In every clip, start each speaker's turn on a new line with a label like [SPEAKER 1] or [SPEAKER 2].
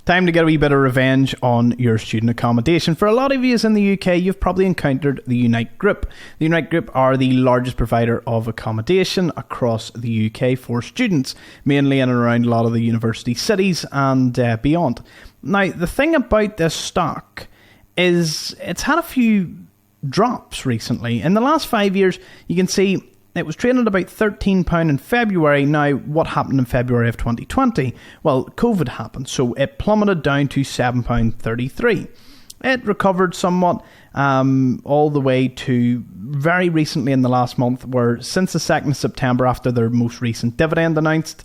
[SPEAKER 1] Time to get a wee bit of revenge on your student accommodation. For a lot of you in the UK, you've probably encountered the Unite Group. The Unite Group are the largest provider of accommodation across the UK for students, mainly in and around a lot of the university cities and beyond. Now, the thing about this stock is it's had a few drops recently. In the last 5 years, you can see it was trading at about £13 in February. Now, what happened in February of 2020? Well, COVID happened, so it plummeted down to £7.33. It recovered somewhat all the way to very recently in the last month, where since the 2nd of September, after their most recent dividend announced,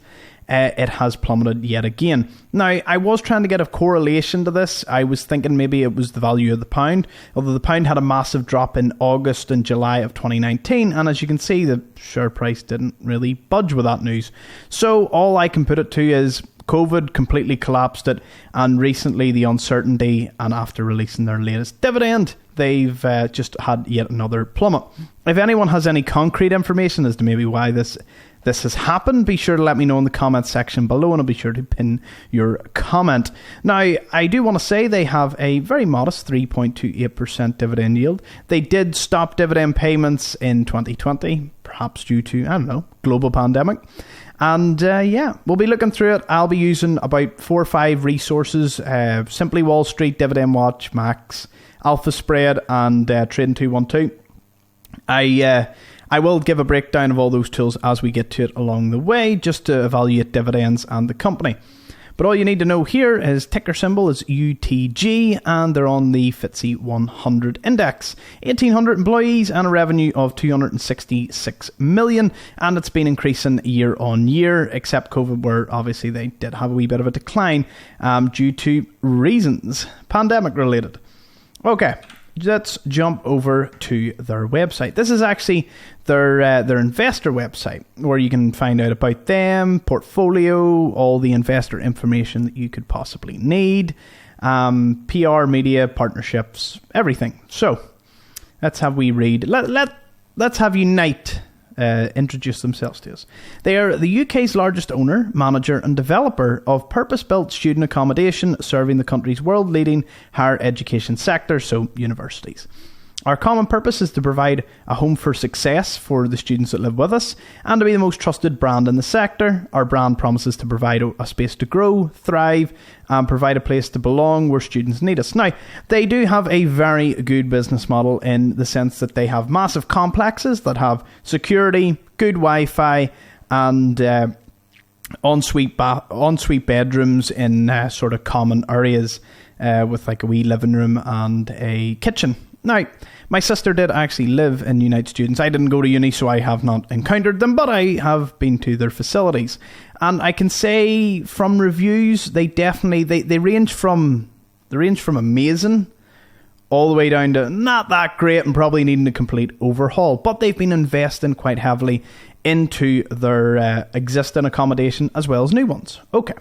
[SPEAKER 1] it has plummeted yet again. Now, I was trying to get a correlation to this. I was thinking maybe it was the value of the pound, although the pound had a massive drop in August and July of 2019, and as you can see, the share price didn't really budge with that news. So all I can put it to is COVID completely collapsed it, and recently the uncertainty, and after releasing their latest dividend, they've just had yet another plummet. If anyone has any concrete information as to maybe why this has happened, be sure to let me know in the comments section below, and I'll be sure to pin your comment. Now, I do want to say they have a very modest 3.28% dividend yield. They did stop dividend payments in 2020, perhaps due to, I don't know, global pandemic. And we'll be looking through it. I'll be using about 4 or 5 resources, Simply Wall Street, Dividend Watch, Max, Alpha Spread, and Trading 212. I will give a breakdown of all those tools as we get to it along the way, just to evaluate dividends and the company. But all you need to know here is ticker symbol is UTG, and they're on the FTSE 100 index. 1,800 employees and a revenue of 266 million, and it's been increasing year on year, except COVID, where obviously they did have a wee bit of a decline due to reasons pandemic related. Okay. Let's jump over to their website. This is actually their investor website, where you can find out about them, portfolio, all the investor information that you could possibly need, PR, media, partnerships, everything. So let's have we read. Let's have Unite introduce themselves to us. They are the UK's largest owner, manager and developer of purpose-built student accommodation, serving the country's world-leading higher education sector, so universities. Our common purpose is to provide a home for success for the students that live with us, and to be the most trusted brand in the sector. Our brand promises to provide a space to grow, thrive, and provide a place to belong where students need us. Now, they do have a very good business model in the sense that they have massive complexes that have security, good Wi-Fi, and ensuite bedrooms in sort of common areas with like a wee living room and a kitchen. Now, my sister did actually live in Unite Students. I didn't go to uni, so I have not encountered them, but I have been to their facilities. And I can say from reviews, they definitely, they range from amazing all the way down to not that great and probably needing a complete overhaul. But they've been investing quite heavily into their existing accommodation as well as new ones. Okay.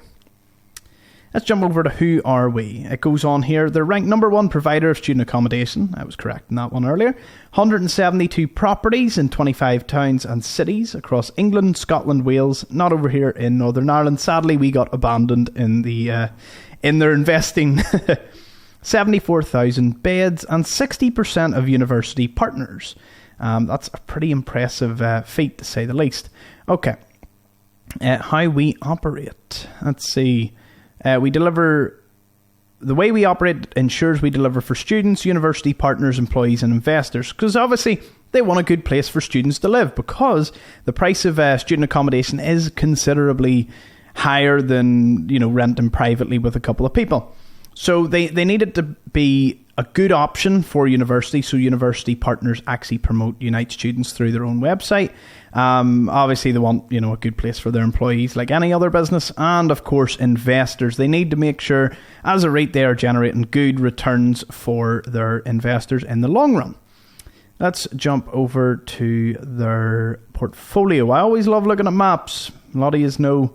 [SPEAKER 1] Let's jump over to who are we. It goes on here. They're ranked number 1 provider of student accommodation. I was correct in that one earlier. 172 properties in 25 towns and cities across England, Scotland, Wales. Not over here in Northern Ireland. Sadly, we got abandoned in their investing. 74,000 beds and 60% of university partners. That's a pretty impressive feat, to say the least. Okay. How we operate. Let's see. The way we operate ensures we deliver for students, university partners, employees and investors, because obviously they want a good place for students to live, because the price of student accommodation is considerably higher than, renting privately with a couple of people. So they need it to be a good option for university, so university partners actually promote Unite students through their own website. Obviously, they want a good place for their employees, like any other business, and of course, investors. They need to make sure, as a REIT, they are generating good returns for their investors in the long run. Let's jump over to their portfolio. I always love looking at maps. A lot of you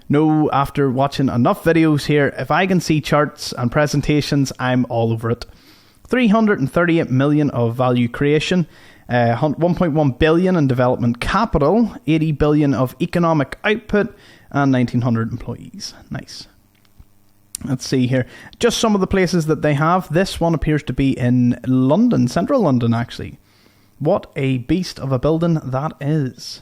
[SPEAKER 1] know after watching enough videos here, if I can see charts and presentations, I'm all over it. 338 million of value creation, 1.1 billion in development capital, 80 billion of economic output, and 1,900 employees. Nice. Let's see here. Just some of the places that they have. This one appears to be in London, central London, actually. What a beast of a building that is.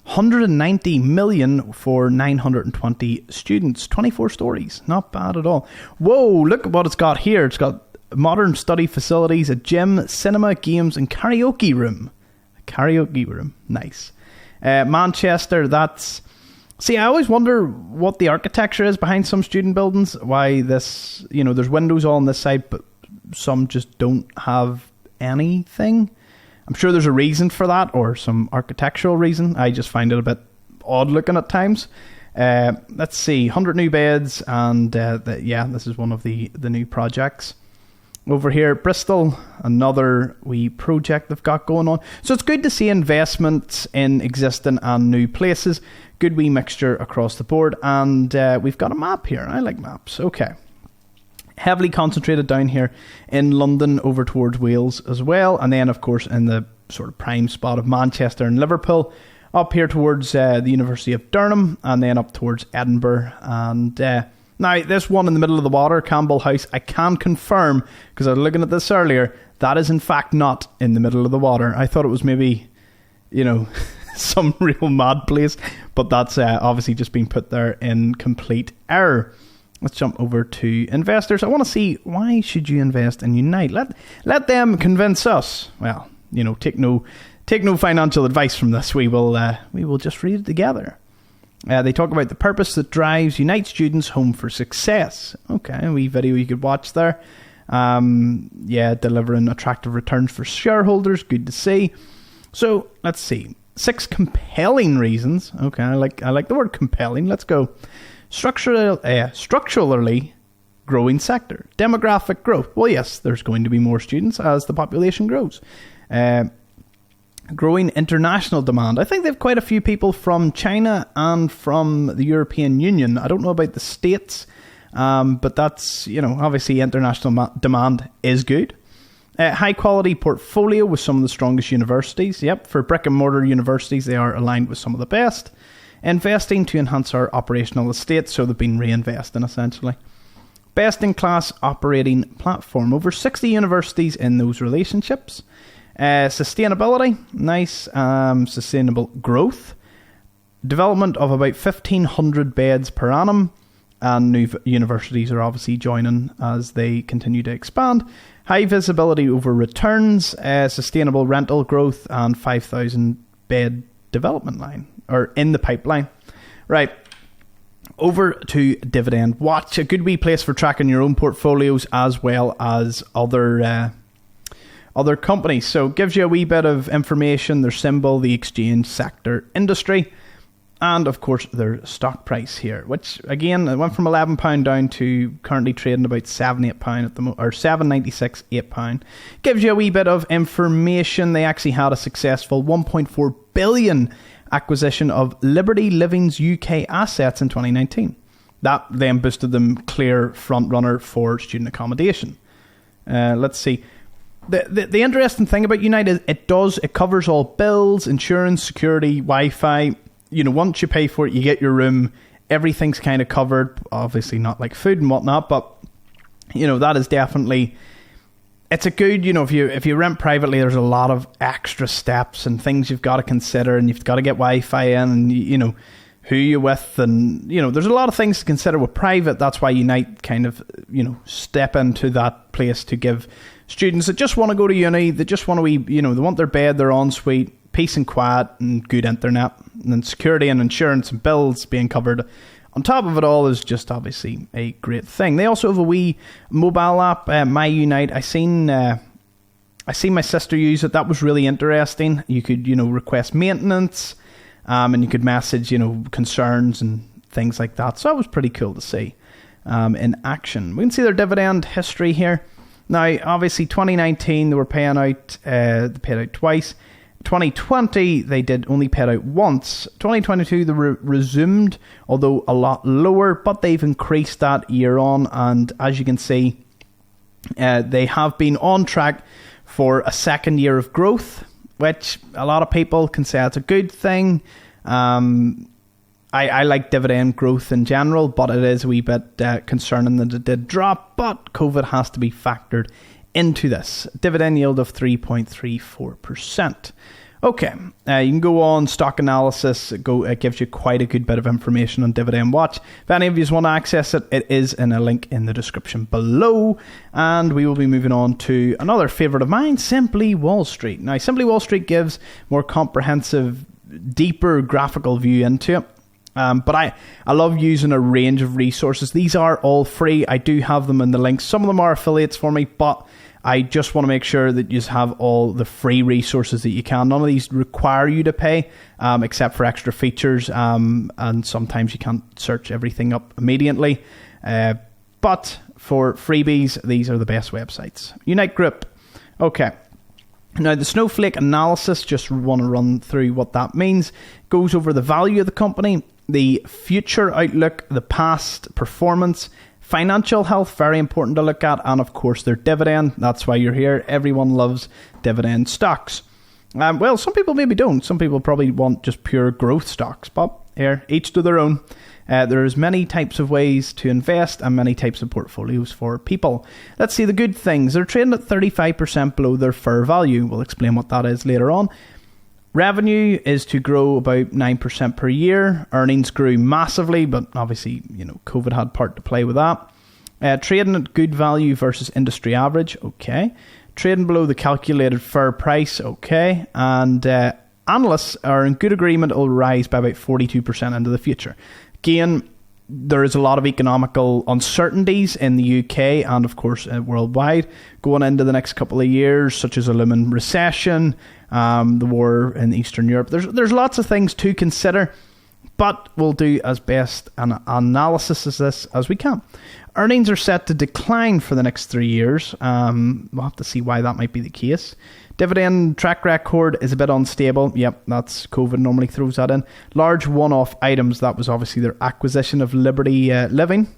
[SPEAKER 1] 190 million for 920 students. 24 stories. Not bad at all. Whoa, look at what it's got here. It's got modern study facilities, a gym, cinema, games, and karaoke room. A karaoke room. Nice. Manchester, that's... See, I always wonder what the architecture is behind some student buildings. Why this, there's windows all on this side, but some just don't have anything. I'm sure there's a reason for that, or some architectural reason. I just find it a bit odd looking at times. Let's see, 100 new beds, and this is one of the new projects. Over here, Bristol, another wee project they've got going on. So it's good to see investments in existing and new places. Good wee mixture across the board. And we've got a map here. I like maps. Okay. Heavily concentrated down here in London over towards Wales as well. And then, of course, in the sort of prime spot of Manchester and Liverpool. Up here towards the University of Durham. And then up towards Edinburgh. And... now, this one in the middle of the water, Campbell House, I can confirm, because I was looking at this earlier, that is in fact not in the middle of the water. I thought it was maybe, some real mad place, but that's obviously just been put there in complete error. Let's jump over to investors. I want to see, why should you invest in Unite? Let them convince us. Well, take no financial advice from this. We will just read it together. They talk about the purpose that drives Unite students home for success. Okay, a wee video you could watch there. Delivering attractive returns for shareholders. Good to see. So, let's see. 6 compelling reasons. Okay, I like the word compelling. Let's go. Structurally growing sector. Demographic growth. Well, yes, there's going to be more students as the population grows. Growing international demand. I think they have quite a few people from China and from the European Union. I don't know about the States, but that's, obviously international demand is good. High quality portfolio with some of the strongest universities. Yep, for brick and mortar universities, they are aligned with some of the best. Investing to enhance our operational estate, so they've been reinvesting essentially. Best in class operating platform. Over 60 universities in those relationships. Sustainability, nice. Sustainable growth, development of about 1,500 beds per annum, and new universities are obviously joining as they continue to expand. High visibility over returns, sustainable rental growth, and 5,000 bed development line, or in the pipeline. Right, over to Dividend Watch, a good wee place for tracking your own portfolios as well as other companies. So it gives you a wee bit of information, their symbol, the exchange sector industry, and of course their stock price here, which again it went from £11 down to currently trading about £7-8 at the or £7.96, £8. Gives you a wee bit of information. They actually had a successful 1.4 billion acquisition of Liberty Living's UK assets in 2019. That then boosted them clear front runner for student accommodation. Let's see. The interesting thing about Unite is it covers all bills, insurance, security, Wi-Fi. Once you pay for it, you get your room. Everything's kind of covered. Obviously not like food and whatnot, but that is definitely, it's a good, if you rent privately, there's a lot of extra steps and things you've got to consider, and you've got to get Wi-Fi in, and who you're with, and there's a lot of things to consider with private. That's why Unite kind of step into that place to give students that just want to go to uni, they just want to they want their bed, their ensuite, peace and quiet, and good internet, and then security and insurance and bills being covered on top of it all is just obviously a great thing. They also have a wee mobile app, My Unite. I seen my sister use it. That was really interesting. You could request maintenance, and you could message concerns and things like that. So that was pretty cool to see in action. We can see their dividend history here. Now, obviously, 2019 they were paying out. They paid out twice. 2020 they did only paid out once. 2022 they resumed, although a lot lower, but they've increased that year on. And as you can see, they have been on track for a second year of growth, which a lot of people can say that's a good thing. I like dividend growth in general, but it is a wee bit concerning that it did drop. But COVID has to be factored into this. Dividend yield of 3.34%. Okay, you can go on stock analysis. It gives you quite a good bit of information on Dividend Watch. If any of you want to access it, it is in a link in the description below. And we will be moving on to another favourite of mine, Simply Wall Street. Now, Simply Wall Street gives more comprehensive, deeper graphical view into it. But I love using a range of resources. These are all free. I do have them in the links. Some of them are affiliates for me, but I just want to make sure that you have all the free resources that you can. None of these require you to pay, except for extra features. And sometimes you can't search everything up immediately. But for freebies, these are the best websites. Unite Group. Okay. Now, the snowflake analysis, just want to run through what that means. Goes over the value of the company, the future outlook, the past performance, financial health, very important to look at, and of course their dividend. That's why you're here. Everyone loves dividend stocks. Well, some people maybe don't. Some people probably want just pure growth stocks, but here, each to their own. There's many types of ways to invest and many types of portfolios for people. Let's see the good things. They're trading at 35% below their fair value. We'll explain what that is later on. Revenue is to grow about 9% per year. Earnings grew massively, but obviously, COVID had part to play with that. Trading at good value versus industry average. Okay. Trading below the calculated fair price. Okay. And analysts are in good agreement it will rise by about 42% into the future. Again, there is a lot of economical uncertainties in the UK and, of course, worldwide going into the next couple of years, such as a looming recession, the war in Eastern Europe. There's lots of things to consider, but we'll do as best an analysis as this as we can. Earnings are set to decline for the next 3 years. We'll have to see why that might be the case. Dividend track record is a bit unstable. Yep, that's COVID normally throws that in. Large one-off items, that was obviously their acquisition of Liberty Living.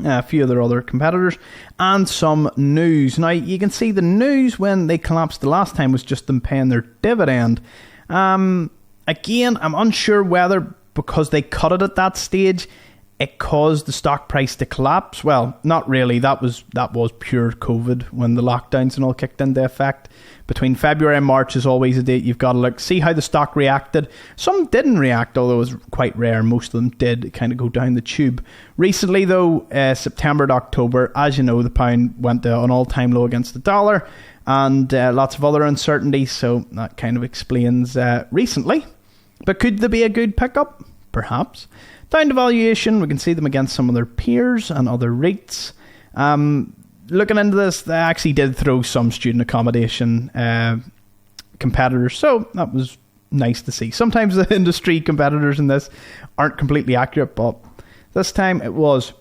[SPEAKER 1] A few of their other competitors. And some news. Now, you can see the news when they collapsed the last time was just them paying their dividend. Again, I'm unsure whether because they cut it at that stage, it caused the stock price to collapse. Well, not really. That was pure COVID when the lockdowns and all kicked into effect. Between February and March is always a date you've got to look, see how the stock reacted. Some didn't react, although it was quite rare. Most of them did kind of go down the tube. Recently, though, September to October, as you know, the pound went to an all-time low against the dollar and lots of other uncertainties. So that kind of explains recently. But could there be a good pickup? Perhaps. Down to valuation, we can see them against some of their peers and other REITs. Looking into this, they actually did throw some student accommodation competitors, so that was nice to see. Sometimes the industry competitors in this aren't completely accurate, but this time it was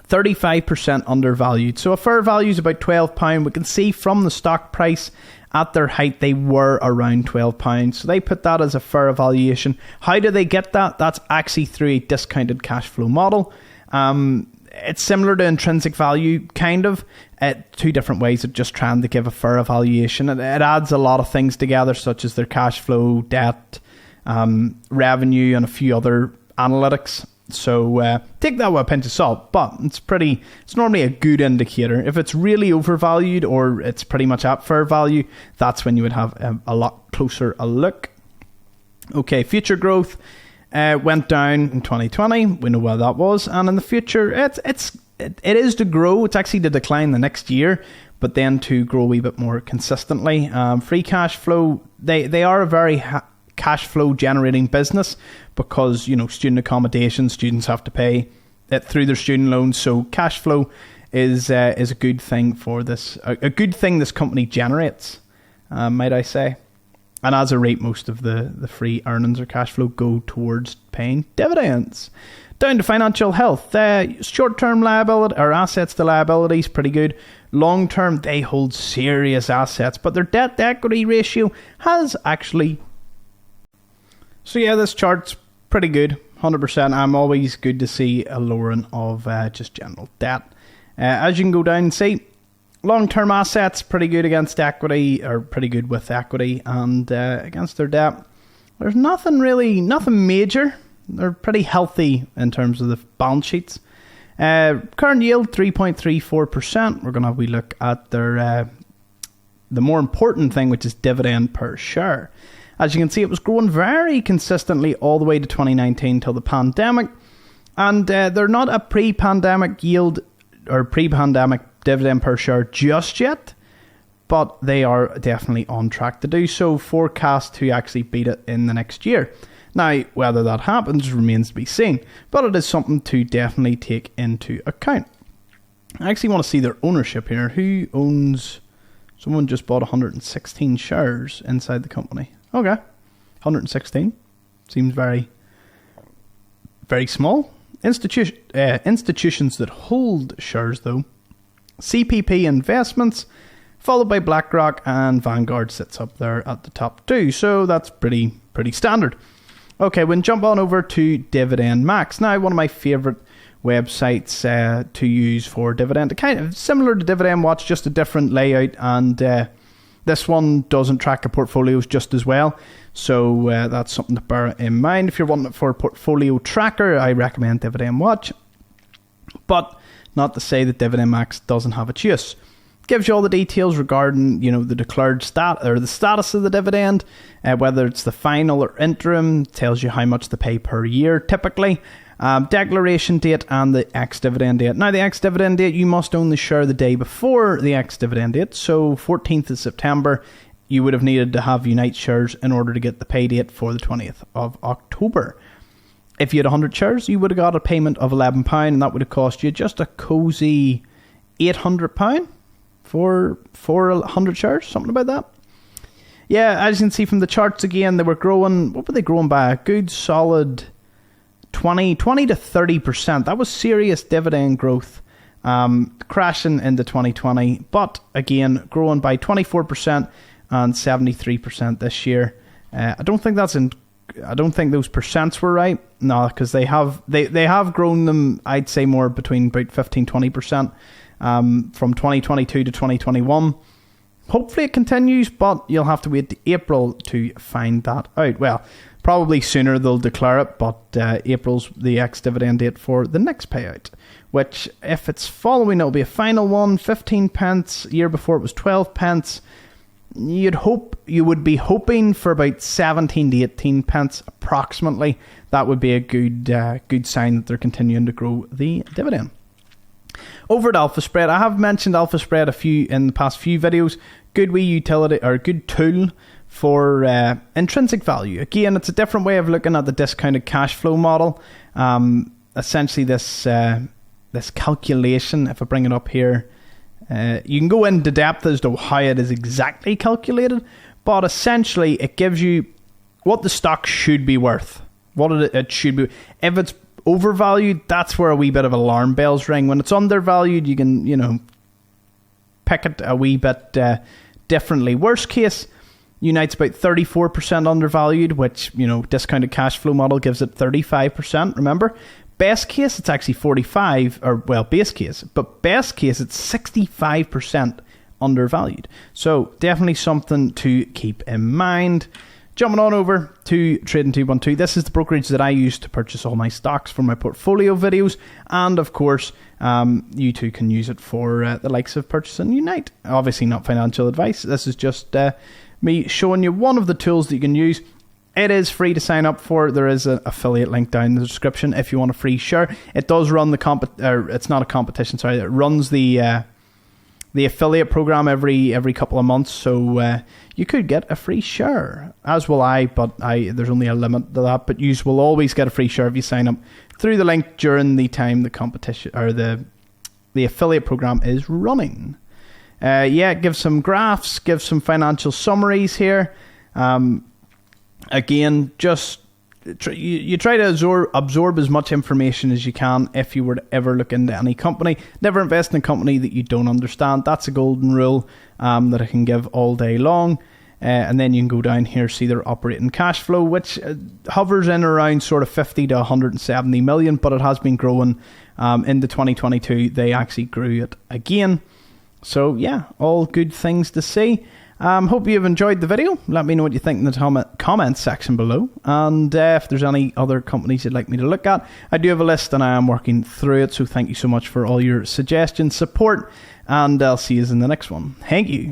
[SPEAKER 1] 35% undervalued. So a fair value is about £12. We can see from the stock price at their height, they were around £12. So they put that as a fair valuation. How do they get that? That's actually through a discounted cash flow model. It's similar to intrinsic value, kind of. Two different ways of just trying to give a fair valuation. It adds a lot of things together, such as their cash flow, debt, revenue, and a few other analytics. So take that with a pinch of salt, but it's normally a good indicator. If it's really overvalued or it's pretty much at fair value, that's when you would have a lot closer a look. Okay, future growth went down in 2020. We know why that was, and in the future, it is to grow. It's actually to decline the next year, but then to grow a wee bit more consistently. Free cash flow. They are a very cash flow generating business because, student accommodation, students have to pay it through their student loans. So cash flow is a good thing for this, a good thing this company generates, might I say. And as a rate, most of the free earnings or cash flow go towards paying dividends. Down to financial health. Short-term liability or assets to liabilities, pretty good. Long-term, they hold serious assets, but their debt-to-equity ratio has actually... So yeah, this chart's pretty good, 100%. I'm always good to see a lowering of just general debt. As you can go down and see, long-term assets pretty good against equity, or pretty good with equity, and against their debt. There's nothing major. they're pretty healthy in terms of the balance sheets. Current yield 3.34%. We're going to have a wee look at their the more important thing, which is dividend per share. As you can see, it was growing very consistently all the way to 2019 till the pandemic, and they're not a pre-pandemic yield or pre-pandemic dividend per share just yet, but they are definitely on track to do so, forecast to actually beat it in the next year. Now, whether that happens remains to be seen, but it is something to definitely take into account. I actually want to see their ownership here. Who owns... Someone just bought 116 shares inside the company. Okay, 116. Seems very, very small. Institutions that hold shares, though. CPP Investments, followed by BlackRock, and Vanguard sits up there at the top too. So that's pretty standard. Okay, we'll jump on over to Dividend Max. Now, one of my favourite websites to use for dividend, kind of similar to Dividend Watch, just a different layout, and this one doesn't track your portfolios just as well, so that's something to bear in mind. If you're wanting it for a portfolio tracker, I recommend Dividend Watch, but not to say that Dividend Max doesn't have its use. Gives you all the details regarding, the declared the status of the dividend, whether it's the final or interim, tells you how much they pay per year typically. Declaration date and the ex-dividend date. Now, the ex-dividend date, you must own the share the day before the ex-dividend date. So 14th of September, you would have needed to have Unite shares in order to get the pay date for the 20th of October. If you had 100 shares, you would have got a payment of £11, and that would have cost you just a cozy £800 for 100 shares, something about that. Yeah, as you can see from the charts again, they were growing. What were they growing by? A good solid 20 to 30%. That was serious dividend growth, crashing into 2020, but again growing by 24% and 73% this year. I don't think those percents were right. No, because they have grown them, I'd say, more between about 15-20% from 2022 to 2021. Hopefully it continues, but you'll have to wait to April to find that out. Well, probably sooner they'll declare it, but April's the ex-dividend date for the next payout, which, if it's following, it'll be a final one, 15 pence. Year before it was 12 pence. You would be hoping for about 17 to 18 pence approximately. That would be a good sign that they're continuing to grow the dividend. Over at Alpha Spread, I have mentioned Alpha Spread in the past few videos. Good wee utility, or good tool for intrinsic value. Again, it's a different way of looking at the discounted cash flow model. Essentially, this calculation, if I bring it up here, you can go into depth as to how it is exactly calculated, but essentially it gives you what the stock should be worth, what it should be. If it's overvalued, that's where a wee bit of alarm bells ring. When it's undervalued, you can, pick it a wee bit differently. Worst case, Unite's about 34% undervalued, which, discounted cash flow model gives it 35%, remember? Best case, it's actually 45, base case, but best case, it's 65% undervalued. So definitely something to keep in mind. Jumping on over to Trading 212, this is the brokerage that I use to purchase all my stocks for my portfolio videos, and of course, you too can use it for the likes of purchasing Unite. Obviously not financial advice, this is just me showing you one of the tools that you can use. It is free to sign up for. There is an affiliate link down in the description if you want a free share. It does run it's not a competition, sorry, it runs the affiliate program every couple of months, so you could get a free share, as will I, but there's only a limit to that, but you will always get a free share if you sign up through the link during the time the competition or the affiliate program is running. Give some graphs, give some financial summaries here. Again, just you try to absorb as much information as you can if you were to ever look into any company. Never invest in a company that you don't understand. That's a golden rule that I can give all day long. And then you can go down here, see their operating cash flow, which hovers in around sort of 50 to 170 million, but it has been growing. Into 2022, they actually grew it again. So yeah, all good things to see. Hope you've enjoyed the video. Let me know what you think in the comments section below. And if there's any other companies you'd like me to look at, I do have a list and I am working through it. So thank you so much for all your suggestions, support, and I'll see you in the next one. Thank you.